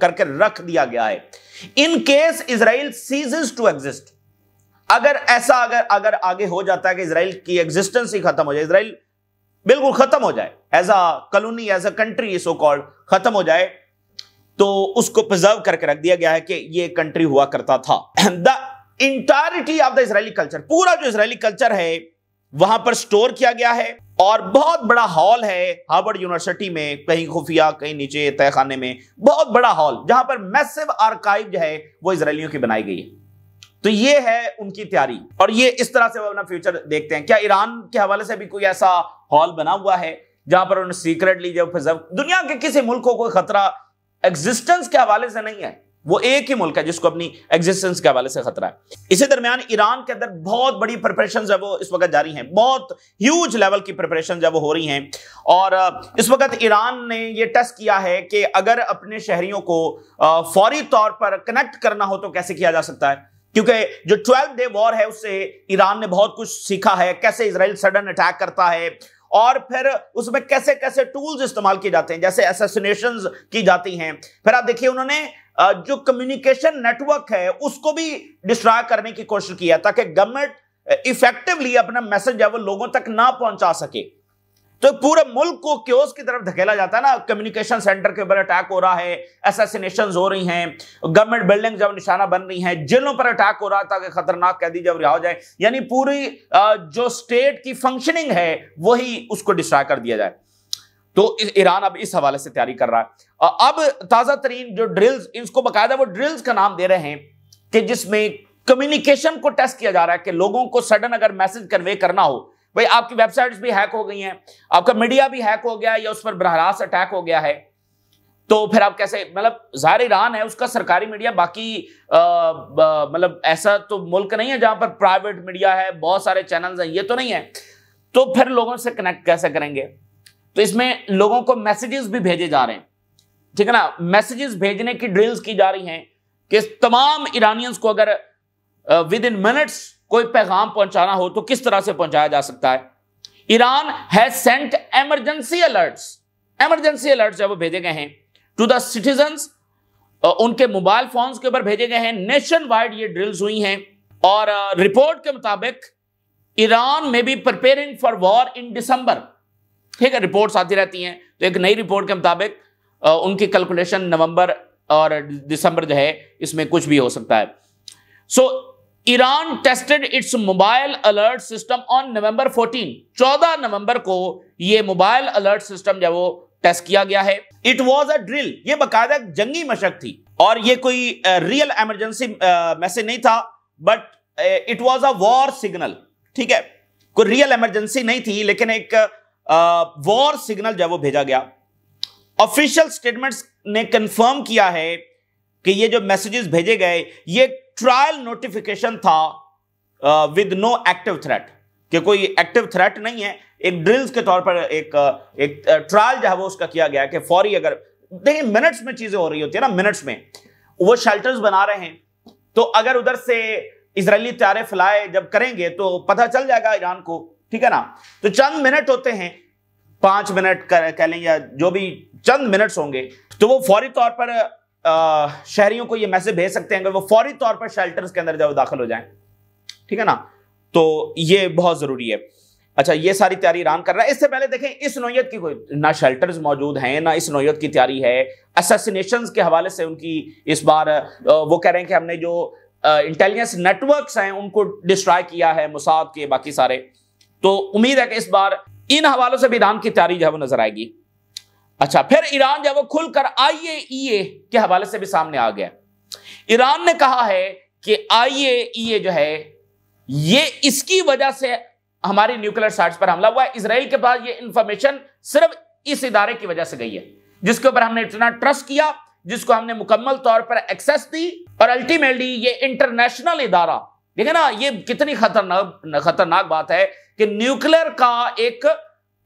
کر کے رکھ دیا گیا ہے. In case Israel ceases to exist, اگر ایسا اگر آگے ہو جاتا ہے کہ اسرائیل کی ایگزسٹنس ہی ختم ہو جائے, اسرائیل بالکل ختم ہو جائے, as a colony, as a country so called ختم ہو جائے, تو اس کو پرزرو کر کے رکھ دیا گیا ہے کہ یہ کنٹری ہوا کرتا تھا. The entirety of the Israeli culture, پورا جو اسرائیلی کلچر ہے وہاں پر سٹور کیا گیا ہے, اور بہت بڑا ہال ہے ہارورڈ یونیورسٹی میں, کہیں خفیہ کہیں نیچے تہہ خانے میں, بہت بڑا ہال جہاں پر میسو آرکائیو جو ہے وہ اسرائیلیوں کی بنائی گئی ہے. تو یہ ہے ان کی تیاری, اور یہ اس طرح سے وہ اپنا فیوچر دیکھتے ہیں. کیا ایران کے حوالے سے بھی کوئی ایسا ہال بنا ہوا ہے جہاں پر انہوں نے سیکرٹلی جو دنیا کے کسی ملک کو کوئی خطرہ ایگزسٹنس کے حوالے سے نہیں ہے, وہ ایک ہی ملک ہے جس کو اپنی ایگزسٹنس کے حوالے سے خطرہ ہے. اسی درمیان ایران کے اندر بہت بڑی پریپریشنز وہ اس وقت جاری ہیں, بہت ہیوج لیول کی پریپریشن جب وہ ہو رہی ہیں, اور اس وقت ایران نے یہ ٹیسٹ کیا ہے کہ اگر اپنے شہریوں کو فوری طور پر کنیکٹ کرنا ہو تو کیسے کیا جا سکتا ہے, کیونکہ جو 12 ڈے وار ہے اس سے ایران نے بہت کچھ سیکھا ہے, کیسے اسرائیل سڈن اٹیک کرتا ہے, اور پھر اس میں کیسے کیسے ٹولز استعمال کیے جاتے ہیں, جیسے اسیسینیشنز کی جاتی ہیں. پھر آپ دیکھیے انہوں نے جو کمیونیکیشن نیٹ ورک ہے اس کو بھی ڈسٹرائے کرنے کی کوشش کی ہے, تاکہ گورنمنٹ ایفیکٹولی اپنا میسج ہے وہ لوگوں تک نہ پہنچا سکے. تو پورے ملک کو کیوس کی طرف دھکیلا جاتا ہے نا, کمیونیکیشن سینٹر کے اوپر اٹیک ہو رہا ہے, اسیسینیشنز ہو رہی ہیں, گورنمنٹ بلڈنگ جب نشانہ بن رہی ہیں, جیلوں پر اٹیک ہو رہا ہے تاکہ خطرناک قیدی جب رہا ہو جائے, یعنی پوری جو سٹیٹ کی فنکشننگ ہے وہی اس کو ڈسٹرائے کر دیا جائے. تو ایران اب اس حوالے سے تیاری کر رہا ہے. اب تازہ ترین جو ڈرلز, اس کو باقاعدہ وہ ڈرلز کا نام دے رہے ہیں کہ جس میں کمیونیکیشن کو ٹیسٹ کیا جا رہا ہے کہ لوگوں کو سڈن اگر میسج کنوے کرنا ہو, بھئی آپ کی ویب سائٹس بھی ہیک ہو گئی ہیں, آپ کا میڈیا بھی ہیک ہو گیا ہے یا اس پر براہ راست اٹیک ہو گیا ہے, تو پھر آپ کیسے, مطلب ظاہر ایران ہے اس کا سرکاری میڈیا, باقی مطلب ایسا تو ملک نہیں ہے جہاں پر پرائیویٹ میڈیا ہے, بہت سارے چینلز ہیں, یہ تو نہیں ہے, تو پھر لوگوں سے کنیکٹ کیسے کریں گے. تو اس میں لوگوں کو میسیجز بھی بھیجے جا رہے ہیں, ٹھیک ہے نا, میسیجز بھیجنے کی ڈرلز کی جا رہی ہیں کہ تمام ایرانینز کو اگر ود ان منٹس کوئی پیغام پہنچانا ہو تو کس طرح سے پہنچایا جا سکتا ہے. Iran has sent emergency alerts جب وہ بھیجے گئے ہیں ٹو دا سٹیزنز, ان کے موبائل فونز کے اوپر بھیجے گئے ہیں. نیشن وائڈ یہ ڈرلز ہوئی ہیں, اور رپورٹ کے مطابق ایران میں be preparing for war in December, ٹھیک ہے, رپورٹس آتی رہتی ہیں. تو ایک نئی رپورٹ کے مطابق ان کی کیلکولیشن نومبر اور دسمبر جو ہے اس میں کچھ بھی ہو سکتا ہے. So Iran tested its mobile alert system on November 14, 14 November کو یہ موبائل الرٹ سسٹم جو وہ ٹیسٹ کیا گیا ہے. اٹ واز اے ڈرل, یہ باقاعدہ جنگی مشق تھی, اور یہ کوئی ریئل ایمرجنسی میسج نہیں تھا, but it was a war signal, ٹھیک ہے, کوئی ریئل ایمرجنسی نہیں تھی لیکن ایک وار سگنل جو وہ بھیجا گیا. آفیشیل سٹیٹمنٹس نے کنفرم کیا ہے کہ یہ جو میسیجز بھیجے گئے یہ ٹرائل نوٹیفیکیشن تھا ود نو ایکٹیو تھریٹ, کہ کوئی ایکٹیو تھریٹ نہیں ہے, ایک ڈرلز کے طور پر ایک ٹرائل جو ہے وہ اس کا کیا گیا کہ فوری, اگر دیکھیں منٹس میں چیزیں ہو رہی ہوتی ہیں نا, منٹس میں وہ شیلٹرز بنا رہے ہیں, تو اگر ادھر سے اسرائیلی طیارے فلائے جب کریں گے تو پتہ چل جائے گا ایران کو, ٹھیک ہے نا. تو چند منٹ ہوتے ہیں, 5 منٹ کہہ لیں یا جو بھی چند منٹس ہوں گے, تو وہ فوری طور پر شہریوں کو یہ میسج بھیج سکتے ہیں کہ وہ فوری طور پر شیلٹرز کے اندر جب داخل ہو جائیں, ٹھیک ہے نا. تو یہ بہت ضروری ہے. اچھا, یہ ساری تیاری ایران کر رہا ہے. اس سے پہلے دیکھیں اس نوعیت کی کوئی نہ شیلٹرز موجود ہیں نہ اس نوعیت کی تیاری ہے. اسیسینیشنز کے حوالے سے ان کی اس بار وہ کہہ رہے ہیں کہ ہم نے جو انٹیلیجنس نیٹ ورکس ہیں ان کو ڈسٹرائے کیا ہے, موساد کے باقی سارے. تو امید ہے کہ اس بار ان حوالوں سے بھی ایران کی تیاری جو ہے وہ نظر آئے گی. اچھا, پھر ایران جو ہے وہ کھل کر IAEA کے حوالے سے بھی سامنے آ گیا. ایران نے کہا ہے کہ IAEA جو ہے یہ اس کی وجہ سے ہماری نیوکلیر سائٹس پر حملہ ہوا ہے. اسرائیل کے پاس یہ انفارمیشن صرف اس ادارے کی وجہ سے گئی ہے جس کے اوپر ہم نے اتنا ٹرسٹ کیا, جس کو ہم نے مکمل طور پر ایکسیس دی, اور الٹیمیٹلی یہ انٹرنیشنل ادارہ, دیکھیں نا یہ کتنی خطرناک بات ہے کہ نیوکلیر کا ایک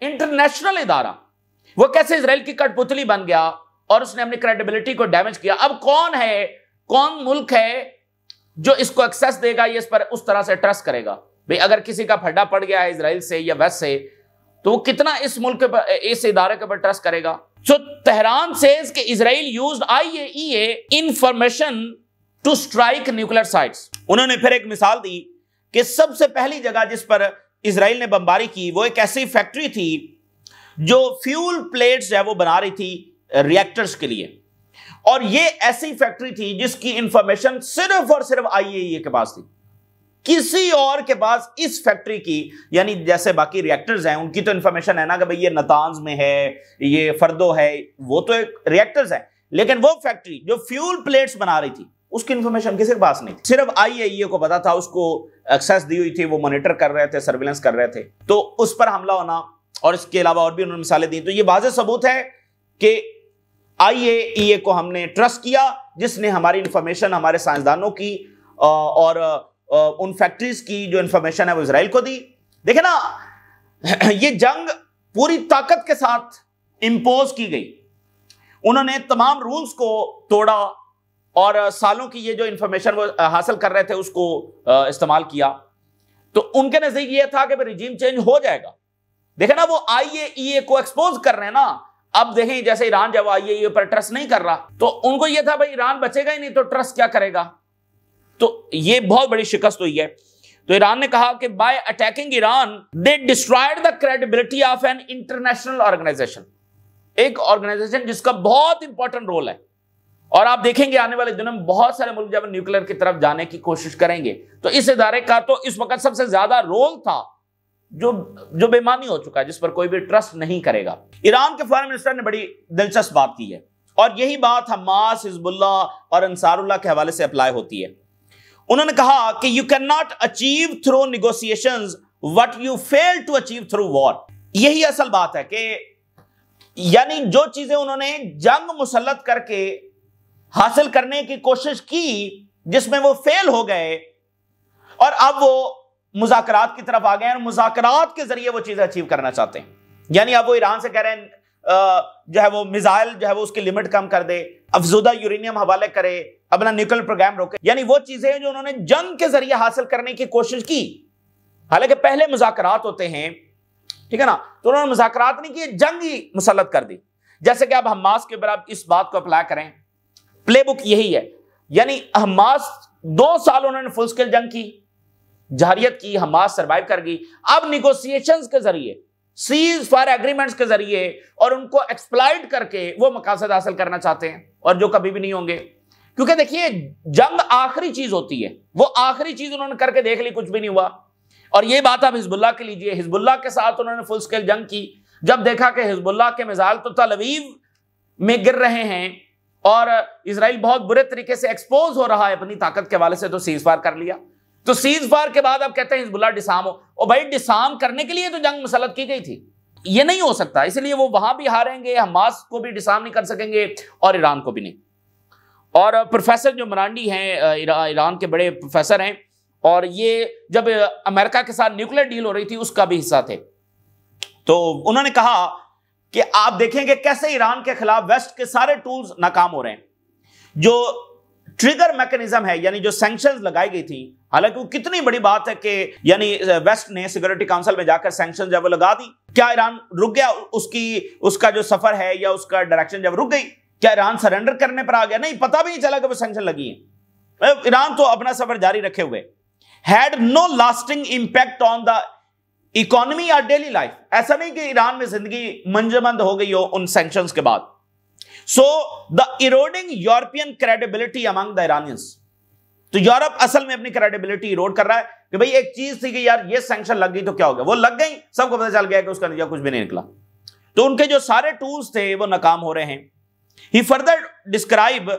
انٹرنیشنل ادارہ وہ کیسے اسرائیل کی کٹ پتلی بن گیا اور اس نے اپنی کریڈیبلٹی کو ڈیمیج کیا. اب کون ملک ہے جو اس کو ایکسیس دے گا, یہ اس پر اس طرح سے ٹرسٹ کرے گا. بھئی اگر کسی کا پھڈا پڑ گیا ہے اسرائیل سے یا ویسٹ سے, تو وہ کتنا اس ملک کے اس ادارے کے اوپر ٹرسٹ کرے گا. So Tehran says کہ اسرائیل used IAEA information to strike nuclear sites. انہوں نے پھر ایک مثال دی کہ سب سے پہلی جگہ جس پر اسرائیل نے بمباری کی وہ ایک ایسی فیکٹری تھی جو فیول پلیٹس جو ہے وہ بنا رہی تھی ریئیکٹرز کے لیے، اور یہ ایسی فیکٹری تھی جس کی انفارمیشن صرف اور صرف IAEA کے پاس تھی، کسی اور کے پاس اس فیکٹری کی، یعنی جیسے باقی ریئیکٹرز ہیں ان کی تو انفارمیشن ہے نا کہ بھئی یہ نتانز میں ہے، یہ فردو ہے، وہ تو ایک ریئیکٹرز ہیں، لیکن وہ فیکٹری جو فیول پلیٹس بنا رہی تھی اس کی انفارمیشن کسی کے پاس نہیں تھی، صرف IAEA کو پتا تھا، اس کو ایکسیس دی ہوئی تھی، وہ مانیٹر کر رہے تھے، سرویلنس کر رہے تھے، تو اس پر حملہ ہونا، اور اس کے علاوہ اور بھی انہوں نے مثالیں دی۔ تو یہ واضح ثبوت ہے کہ IAEA کو ہم نے ٹرسٹ کیا، جس نے ہماری انفارمیشن ہمارے سائنسدانوں کی اور ان فیکٹریز کی جو انفارمیشن ہے وہ اسرائیل کو دی۔ دیکھیں نا، یہ جنگ پوری طاقت کے ساتھ امپوز کی گئی، انہوں نے تمام رولز کو توڑا اور سالوں کی یہ جو انفارمیشن وہ حاصل کر رہے تھے اس کو استعمال کیا، تو ان کے نزدیک یہ تھا کہ رجیم چینج ہو جائے گا۔ دیکھیں نا، وہ IAEA کو ایکسپوز کر رہے ہیں نا، اب دیکھیں جیسے ایران جب IAEA پر ٹرسٹ نہیں کر رہا تو ان کو یہ تھا بھائی ایران بچے گا ہی نہیں تو ٹرسٹ کیا کرے گا، تو یہ بہت بڑی شکست ہوئی ہے۔ تو ایران نے کہا کہ by attacking Iran they destroyed the credibility of an international organization, ایک آرگنائزیشن جس کا بہت امپورٹنٹ رول ہے، اور آپ دیکھیں گے آنے والے دنوں میں بہت سارے ملک جب نیوکلیر کی طرف جانے کی کوشش کریں گے تو اس ادارے کا تو اس وقت سب سے زیادہ رول تھا جو بے معنی ہو چکا ہے، جس پر کوئی بھی ٹرسٹ نہیں کرے گا۔ ایران کے فارن منسٹر نے بڑی دلچسپ بات کی ہے، اور یہی بات حماس، حزب اللہ اور انصار اللہ کے حوالے سے اپلائی ہوتی ہے۔ انہوں نے کہا کہ you can not achieve through negotiations what you fail to achieve through war. یہی اصل بات ہے کہ یعنی جو چیزیں انہوں نے جنگ مسلط کر کے حاصل کرنے کی کوشش کی جس میں وہ فیل ہو گئے، اور اب وہ مذاکرات کی طرف آ گئے ہیں، اور مذاکرات کے ذریعے وہ چیزیں اچیو کرنا چاہتے ہیں۔ یعنی اب وہ ایران سے کہہ رہے ہیں جو ہے وہ میزائل جو ہے وہ اس کی لمٹ کم کر دے، افزودہ یورینیم حوالے کرے، اپنا نیوکلیر پروگرام روکے، یعنی وہ چیزیں جو انہوں نے جنگ کے ذریعے حاصل کرنے کی کوشش کی، حالانکہ پہلے مذاکرات ہوتے ہیں، ٹھیک ہے نا، تو انہوں نے مذاکرات نہیں کیے، جنگ ہی مسلط کر دی۔ جیسے کہ اب حماس کے اوپر اس بات کو اپلائی کریں، پلے بک یہی ہے، یعنی حماس 2 سال انہوں نے فل سکیل جنگ کی، جہریت کی، حماس سروائیو کر گئی، اب نیگوسیشنز کے ذریعے، سیز فائر ایگریمنٹس کے ذریعے اور ان کو ایکسپلائٹ کر کے وہ مقاصد حاصل کرنا چاہتے ہیں، اور جو کبھی بھی نہیں ہوں گے، کیونکہ دیکھیے جنگ آخری چیز ہوتی ہے، وہ آخری چیز انہوں نے کر کے دیکھ لی، کچھ بھی نہیں ہوا۔ اور یہ بات آپ حزب اللہ کے لیجئے، حزب اللہ کے ساتھ انہوں نے فل سکیل جنگ کی، جب دیکھا کہ حزب اللہ کے میزائل تو تل اویو میں گر رہے ہیں اور اسرائیل بہت برے طریقے سے ایکسپوز ہو رہا ہے اپنی طاقت کے حوالے سے، تو سیز فائر کر لیا۔ تو سیز فائر کے بعد اب کہتے ہیں حزب اللہ ڈسارم ہو، اور بھائی ڈسارم کرنے کے لیے تو جنگ مسلط کی گئی تھی، یہ نہیں ہو سکتا، اس لیے وہ وہاں بھی ہاریں گے، حماس کو بھی ڈسارم نہیں کر سکیں گے اور ایران کو بھی نہیں۔ اور پروفیسر جو مرانڈی ہیں، ایران کے بڑے پروفیسر ہیں، اور یہ جب امریکہ کے ساتھ نیوکلیر ڈیل ہو رہی تھی اس کا بھی حصہ تھے، تو انہوں نے کہا کہ آپ دیکھیں کہ کیسے ایران کے خلاف ویسٹ کے سارے ٹولز ناکام ہو رہے ہیں۔ جو ٹریگر میکنزم ہے، یعنی جو سینکشنز لگائی گئی تھی، حالانکہ وہ کتنی بڑی بات ہے کہ یعنی ویسٹ نے سیکورٹی کاؤنسل میں جا کر سینکشن جب وہ لگا دی، کیا ایران رک گیا؟ اس کا جو سفر ہے یا اس کا ڈائریکشن جب رک گئی، کیا ایران سرنڈر کرنے پر آ گیا؟ نہیں، پتہ بھی نہیں چلا کہ وہ سینکشن لگی ہیں، ایران تو اپنا سفر جاری رکھے ہوئے۔ had no lasting impact on the economy or daily life، ایسا نہیں کہ ایران میں زندگی منجمد ہو گئی ہو ان سینکشنز کے بعد۔ So the eroding European credibility among the Iranians، تو یورپ اصل میں اپنی کریڈیبلٹی ایروڈ کر رہا ہے کہ بھئی ایک چیز تھی کہ یار یہ سینکشن لگ گئی تو کیا ہو گیا، وہ لگ گئی، سب کو پتہ چل گیا کہ اس کا نتیجہ کچھ بھی نہیں نکلا، تو ان کے جو سارے ٹولز تھے وہ ناکام ہو رہے ہیں۔ He further describe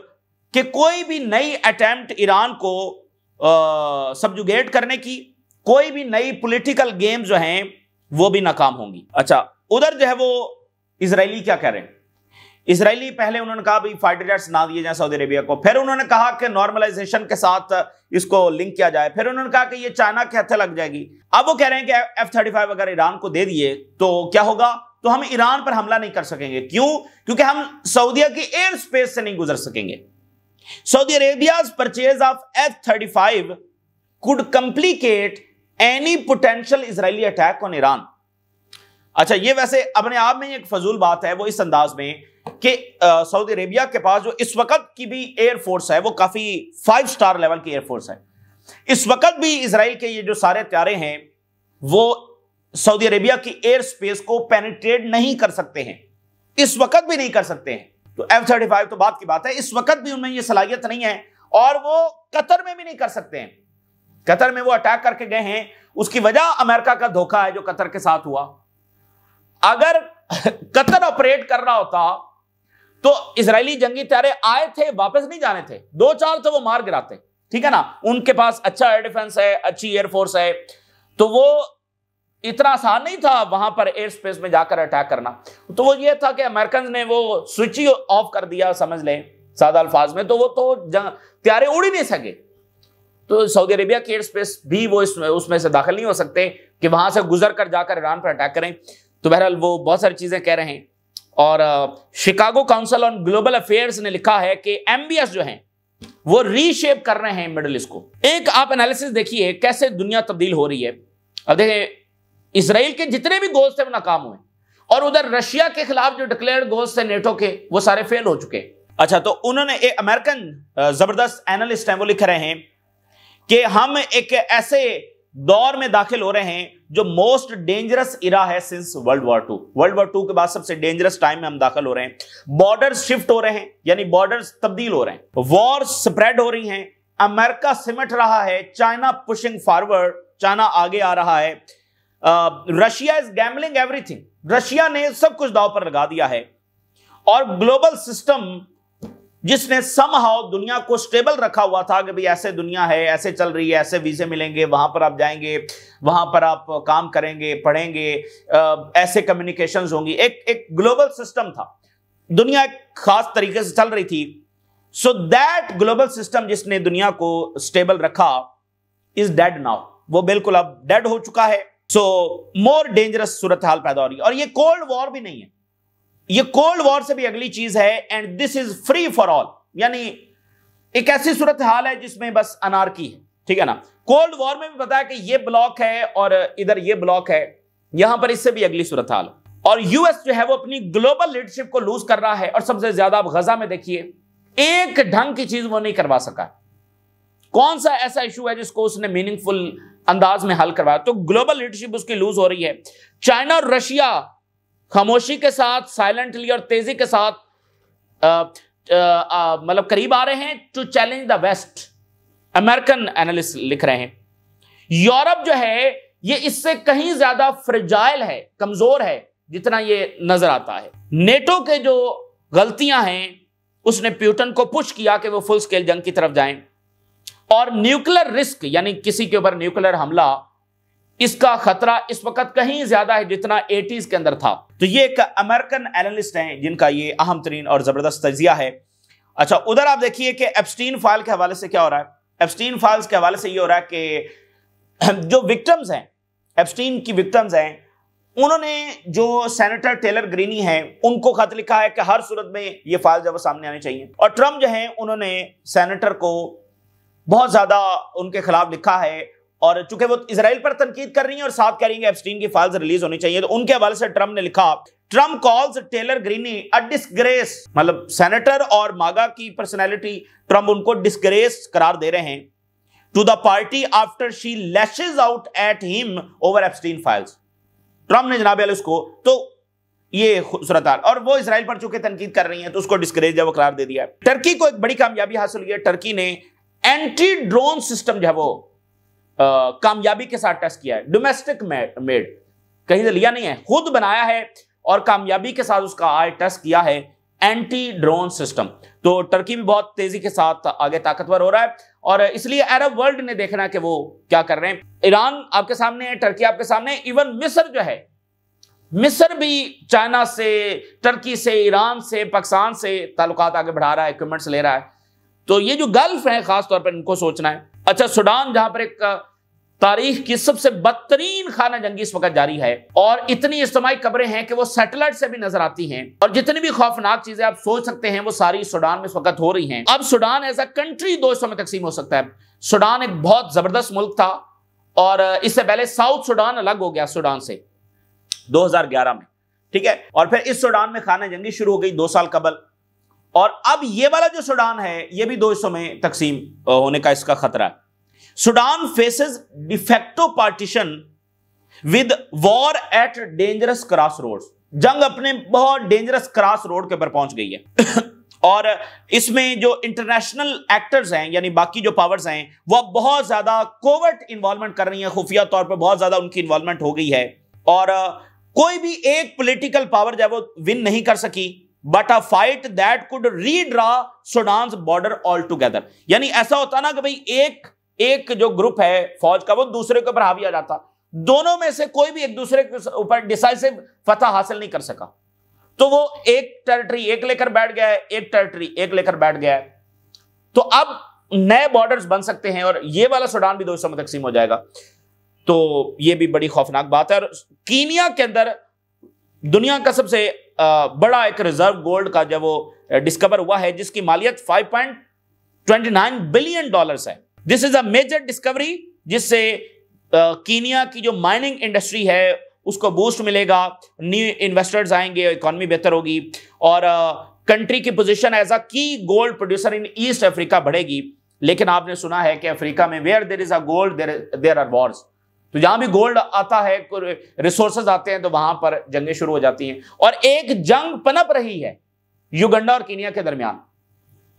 کہ کوئی بھی نئی اٹیمپٹ ایران کو سبجوگیٹ کرنے کی، کوئی بھی نئی پولیٹیکل گیم جو ہیں وہ بھی ناکام ہوں گی۔ اچھا، ادھر جو ہے وہ اسرائیلی کیا کہہ رہے ہیں؟ اسرائیلی پہلے انہوں نے کہا بھی فائٹر جیٹس نہ دیے جائیں سعودی عربیہ کو، پھر انہوں نے کہا کہ نارملائزیشن کے ساتھ اس کو لنک کیا جائے، پھر انہوں نے کہا کہ یہ چائنا کے ہتھے لگ جائے گی۔ اب وہ کہہ رہے ہیں کہ F-35 اگر ایران کو دے دیے تو کیا ہوگا؟ تو ہم ایران پر حملہ نہیں کر سکیں گے۔ کیوں؟ کیونکہ ہم سعودیہ کی ایئر سپیس سے نہیں گزر سکیں گے۔ Saudi Arabia's purchase of F-35 could complicate any potential Israeli attack on Iran۔ اچھا، یہ ویسے اپنے آپ میں ایک فضول بات ہے، وہ اس انداز میں کہ سعودی عربیہ کے پاس جو اس وقت کی بھی ایئر فورس ہے وہ کافی 5 سٹار لیول کی ایئر فورس ہے. اس وقت بھی اسرائیل کے یہ جو سارے طیارے ہیں وہ سعودی عربیہ کی ایئر سپیس کو پینیٹریٹ نہیں کر سکتے ہیں, اس وقت بھی نہیں کر سکتے ہیں. تو F-35 تو بات کی بات ہے, اس وقت بھی ان میں یہ صلاحیت نہیں ہے, اور وہ قطر میں بھی نہیں کر سکتے ہیں. قطر میں وہ اٹیک کر کے گئے ہیں, اس کی وجہ امریکہ کا دھوکہ ہے جو قطر کے ساتھ ہوا. اگر قطر آپریٹ کر رہا ہوتا تو اسرائیلی جنگی طیارے آئے تھے, واپس نہیں جانے تھے, 2-4 تو وہ مار گراتے, ٹھیک ہے نا. ان کے پاس اچھا ایئر ڈیفنس ہے, اچھی ایئر فورس ہے, تو وہ اتنا آسان نہیں تھا وہاں پر ایئر سپیس میں جا کر اٹیک کرنا. تو وہ یہ تھا کہ امریکنز نے وہ سوئچ ہی آف کر دیا, سمجھ لیں سادہ الفاظ میں, تو وہ تو طیارے اڑ ہی نہیں سکے. تو سعودی عربیہ کی ایئر سپیس بھی وہ اس میں سے داخل نہیں ہو سکتے کہ وہاں سے گزر کر جا کر ایران پر اٹیک کریں. تو بہرحال وہ بہت ساری چیزیں کہہ رہے ہیں. اور Chicago council on global affairs نے لکھا ہے کہ MBS جو ہیں وہ ری شیپ کر رہے ہیں مڈل ایسٹ کو. ایک آپ انالیسس دیکھیے کیسے دنیا تبدیل ہو رہی ہے. اب دیکھیں اسرائیل کے جتنے بھی گولز تھے وہ ناکام ہوئے, اور ادھر رشیا کے خلاف جو ڈکلیئرڈ گولز تھے نیٹو کے وہ سارے فیل ہو چکے. اچھا, تو انہوں نے ایک امریکن زبردست اینالسٹ ہیں, وہ لکھ رہے ہیں کہ ہم ایک ایسے دور میں داخل ہو رہے ہیں جو موسٹ ڈینجرس ایرا ہے since world war 2. World war 2 کے بعد سب سے ڈینجرس ٹائم میں ہم داخل ہو رہے ہیں. بارڈرز شفٹ ہو رہے ہیں, یعنی بارڈرز تبدیل ہو رہے ہیں, وار سپریڈ ہو رہی ہیں, امریکہ سمٹ رہا ہے, چائنا پشنگ فارورڈ, چائنا آگے آ رہا ہے, Russia is gambling every thing, Russia نے سب کچھ داؤ پر لگا دیا ہے, اور گلوبل سسٹم جس نے سم ہاؤ دنیا کو سٹیبل رکھا ہوا تھا کہ بھئی ایسے دنیا ہے, ایسے چل رہی ہے, ایسے ویزے ملیں گے, وہاں پر آپ جائیں گے, وہاں پر آپ کام کریں گے, پڑھیں گے, ایسے کمیونیکیشنز ہوں گی, ایک گلوبل سسٹم تھا, دنیا ایک خاص طریقے سے چل رہی تھی. سو دیٹ گلوبل سسٹم جس نے دنیا کو سٹیبل رکھا از ڈیڈ ناؤ, وہ بالکل اب ڈیڈ ہو چکا ہے. سو مور ڈینجرس صورتحال پیدا ہو رہی ہے. اور یہ کولڈ وار بھی نہیں ہے, یہ کولڈ وار سے بھی اگلی چیز ہے, and this is free for all, یعنی ایک ایسی صورتحال ہے جس میں بس انارکی ہے, ٹھیک ہے نا. کولڈ وار میں بھی پتا ہے کہ یہ بلاک ہے اور ادھر یہ بلاک ہے, یہاں پر اس سے بھی اگلی صورتحال. اور US جو ہے وہ اپنی گلوبل لیڈرشپ کو لوز کر رہا ہے, اور سب سے زیادہ آپ غزہ میں دیکھیے ایک ڈھنگ کی چیز وہ نہیں کروا سکا. کون سا ایسا ایشو ہے جس کو اس نے میننگ فل انداز میں حل کروایا؟ تو گلوبل لیڈرشپ اس کی لوز ہو رہی ہے. چائنا اور رشیا خاموشی کے ساتھ, سائلنٹلی اور تیزی کے ساتھ مطلب قریب آ رہے ہیں to challenge the West, American analyst لکھ رہے ہیں. یورپ جو ہے یہ اس سے کہیں زیادہ فرجائل ہے, کمزور ہے جتنا یہ نظر آتا ہے. نیٹو کے جو غلطیاں ہیں اس نے پیوٹن کو پش کیا کہ وہ فل سکیل جنگ کی طرف جائیں, اور نیوکلر رسک یعنی کسی کے اوپر نیوکلر حملہ, اس کا خطرہ اس وقت کہیں زیادہ ہے جتنا 80s کے اندر تھا. تو یہ ایک امریکن اینالسٹ ہیں جن کا یہ اہم ترین اور زبردست تجزیہ ہے. اچھا, ادھر آپ دیکھیے کہ ایپسٹین فائل کے حوالے سے کیا ہو رہا ہے. ایپسٹین فائلز کے حوالے سے یہ ہو رہا ہے کہ جو وکٹمز ہیں, ایپسٹین کی وکٹمز ہیں, انہوں نے جو سینیٹر ٹیلر گرینی ہیں ان کو خط لکھا ہے کہ ہر صورت میں یہ فائل جو سامنے آنے چاہیے. اور ٹرمپ جو ہیں انہوں نے سینیٹر کو بہت زیادہ ان کے خلاف لکھا ہے, اور چونکہ وہ اسرائیل پر تنقید کر رہی ہیں اور ساتھ کہہ رہی ہیں کہ ایپسٹین کی فائلز ریلیز ہونی چاہیے, تو ان کے حوالے سے ٹرمپ نے لکھا, ٹرمپ کالز ٹیلر گرینی اے ڈسگریس, مطلب سینیٹر اور ماگا کی پرسنالٹی, ٹرمپ ان کو ڈسگریس قرار دے رہے ہیں to the party after she lashes out at him over Epstein files. Trump نے جناب علی اس کو, تو یہ صورتحال, اور وہ اسرائیل پر چونکہ تنقید کر رہی ہیں تو اس کو ڈسگریس جو قرار دے دیا ہے. ٹرکی کو ایک بڑی کامیابی حاصل ہوئی ہے, ٹرکی نے اینٹی ڈرون سسٹم جو ہے وہ کامیابی کے ساتھ ٹیسٹ کیا ہے. ڈومیسٹک میڈ, کہیں سے لیا نہیں ہے, خود بنایا ہے اور کامیابی کے ساتھ اس کا ٹیسٹ کیا ہے, اینٹی ڈرون سسٹم. تو ٹرکی بھی بہت تیزی کے ساتھ آگے طاقتور ہو رہا ہے, اور اس لیے عرب ورلڈ نے دیکھنا کہ وہ کیا کر رہے ہیں. ایران آپ کے سامنے ہے, ٹرکی آپ کے سامنے ہے, ایون مصر جو ہے, مصر بھی چائنا سے, ٹرکی سے, ایران سے, پاکستان سے تعلقات آگے بڑھا رہا ہے, ایکوپمنٹس لے رہا ہے. تو یہ جو گلف ہے خاص طور پر ان کو سوچنا ہے. اچھا, سوڈان جہاں پر ایک تاریخ کی سب سے بدترین خانہ جنگی اس وقت جاری ہے, اور اتنی اجتماعی قبریں ہیں کہ وہ سیٹلائٹ سے بھی نظر آتی ہیں, اور جتنی بھی خوفناک چیزیں آپ سوچ سکتے ہیں وہ ساری سوڈان میں اس وقت ہو رہی ہیں. اب سوڈان ایز اے کنٹری 2 حصوں میں تقسیم ہو سکتا ہے. سوڈان ایک بہت زبردست ملک تھا, اور اس سے پہلے ساؤتھ سوڈان الگ ہو گیا سوڈان سے 2011 میں. ٹھیک ہے, اور پھر اس سوڈان میں خانہ جنگی شروع ہو گئی 2 سال قبل, اور اب یہ والا جو سوڈان ہے یہ بھی 2 حصوں میں تقسیم ہونے کا اس کا خطرہ ہے. Sudan faces de facto partition with war at dangerous crossroads, جنگ اپنے بہت ڈینجرس کراس روڈ کے اوپر پہنچ گئی ہے اور اس میں جو انٹرنیشنل ایکٹرز ہیں یعنی باقی جو پاورز ہیں وہ بہت زیادہ کوورٹ انوالومنٹ کر رہی ہیں, خفیہ طور پر بہت زیادہ ان کی انوالومنٹ ہو گئی ہے, اور کوئی بھی ایک پولیٹیکل پاور جو ہے وہ ون نہیں کر سکی, but a fight that could redraw Sudan's border altogether. یعنی ایسا ہوتا نا کہ بھئی ایک جو گروپ ہے فوج کا وہ دوسرے کے اوپر حاوی آ جاتا, دونوں میں سے کوئی بھی ایک دوسرے کے اوپر ڈیسائیسو فتح حاصل نہیں کر سکا, تو وہ ایک ٹیریٹری ایک لے کر بیٹھ گیا ہے, ایک ٹیریٹری ایک لے کر بیٹھ گیا ہے. تو اب نئے بارڈرز بن سکتے ہیں اور یہ والا سوڈان بھی 2 حصوں میں تقسیم ہو جائے گا. تو یہ بھی بڑی خوفناک بات ہے. اور کینیا کے اندر دنیا کا سب سے بڑا ایک ریزرو گولڈ کا جو وہ ڈسکور ہوا ہے جس کی مالیت $5.29 بلین ہے. دس از اے میجر ڈسکوری جس سے کینیا کی جو مائننگ انڈسٹری ہے اس کو بوسٹ ملے گا, نیو انویسٹرز آئیں گے, اکانومی بہتر ہوگی, اور کنٹری کی پوزیشن ایز اے کی گولڈ پروڈیوسر ان ایسٹ افریقہ بڑھے گی. لیکن آپ نے سنا ہے کہ افریقہ میں where there is a gold there are wars, تو جہاں بھی گولڈ آتا ہے ریسورسز آتے ہیں تو وہاں پر جنگیں شروع ہو جاتی ہیں, اور ایک جنگ پنپ رہی ہے یوگنڈا اور کینیا کے درمیان,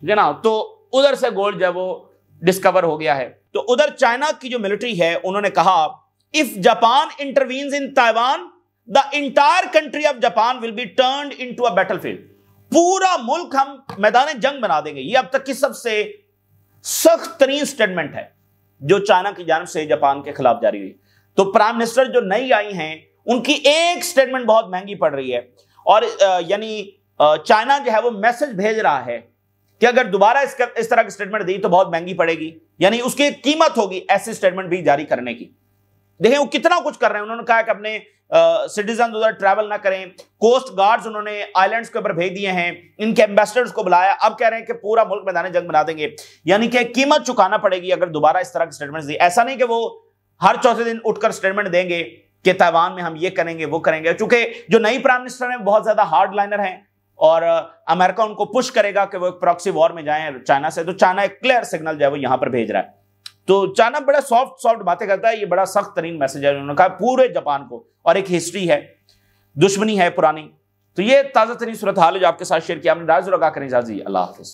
ہے نا, تو ادھر سے گولڈ جو ہے وہ ڈسکور ہو گیا ہے. تو ادھر چائنا کی جو ملٹری ہے انہوں نے کہا if Japan intervenes in Taiwan, the entire country of Japan will be turned into a battlefield. پورا ملک ہم میدان جنگ بنا دیں گے. یہ اب تک کی سب سے سخت ترین سٹیٹمنٹ ہے جو چائنا کی جانب سے جاپان کے خلاف جاری ہوئی. تو پرائم منسٹر جو نئی آئی ہیں ان کی ایک سٹیٹمنٹ بہت مہنگی پڑ رہی ہے, اور یعنی چائنا جو ہے وہ میسج بھیج رہا ہے کہ اگر دوبارہ اس طرح کی سٹیٹمنٹ دی تو بہت مہنگی پڑے گی, یعنی اس کی قیمت ہوگی ایسی سٹیٹمنٹ بھی جاری کرنے کی. دیکھیں وہ کتنا کچھ کر رہے ہیں. انہوں نے کہا کہ اپنے سٹیزن ادھر ٹریول نہ کریں, کوسٹ گارڈز انہوں نے آئی لینڈز کے اوپر بھیج دیے ہیں, ان کے ایمبیسڈرز کو بلایا, اب کہہ رہے ہیں کہ پورا ملک میدان جنگ بنا دیں گے, یعنی کہ قیمت چکانا پڑے گی اگر دوبارہ اس طرح کی سٹیٹمنٹ دی. ایسا نہیں کہ وہ ہر چوتھے دن اٹھ کر سٹیٹمنٹ دیں گے کہ تائیوان میں ہم یہ کریں گے وہ کریں گے, چونکہ جو نئی پرائم منسٹر ہیں بہت زیادہ ہارڈ لائنر ہیں اور امریکہ ان کو پش کرے گا کہ وہ ایک پراکسی وار میں جائیں چائنا سے. تو چائنا ایک کلیئر سگنل جو ہے وہ یہاں پر بھیج رہا ہے. تو چائنا بڑا سافٹ باتیں کرتا ہے, یہ بڑا سخت ترین میسج ہے. انہوں نے کہا پورے جاپان کو, اور ایک ہسٹری ہے, دشمنی ہے پرانی. تو یہ تازہ ترین صورتحال ہے جو آپ کے ساتھ شیئر کیا. ہم نے رائے ضرور آگاہ کریں. اللہ حافظ.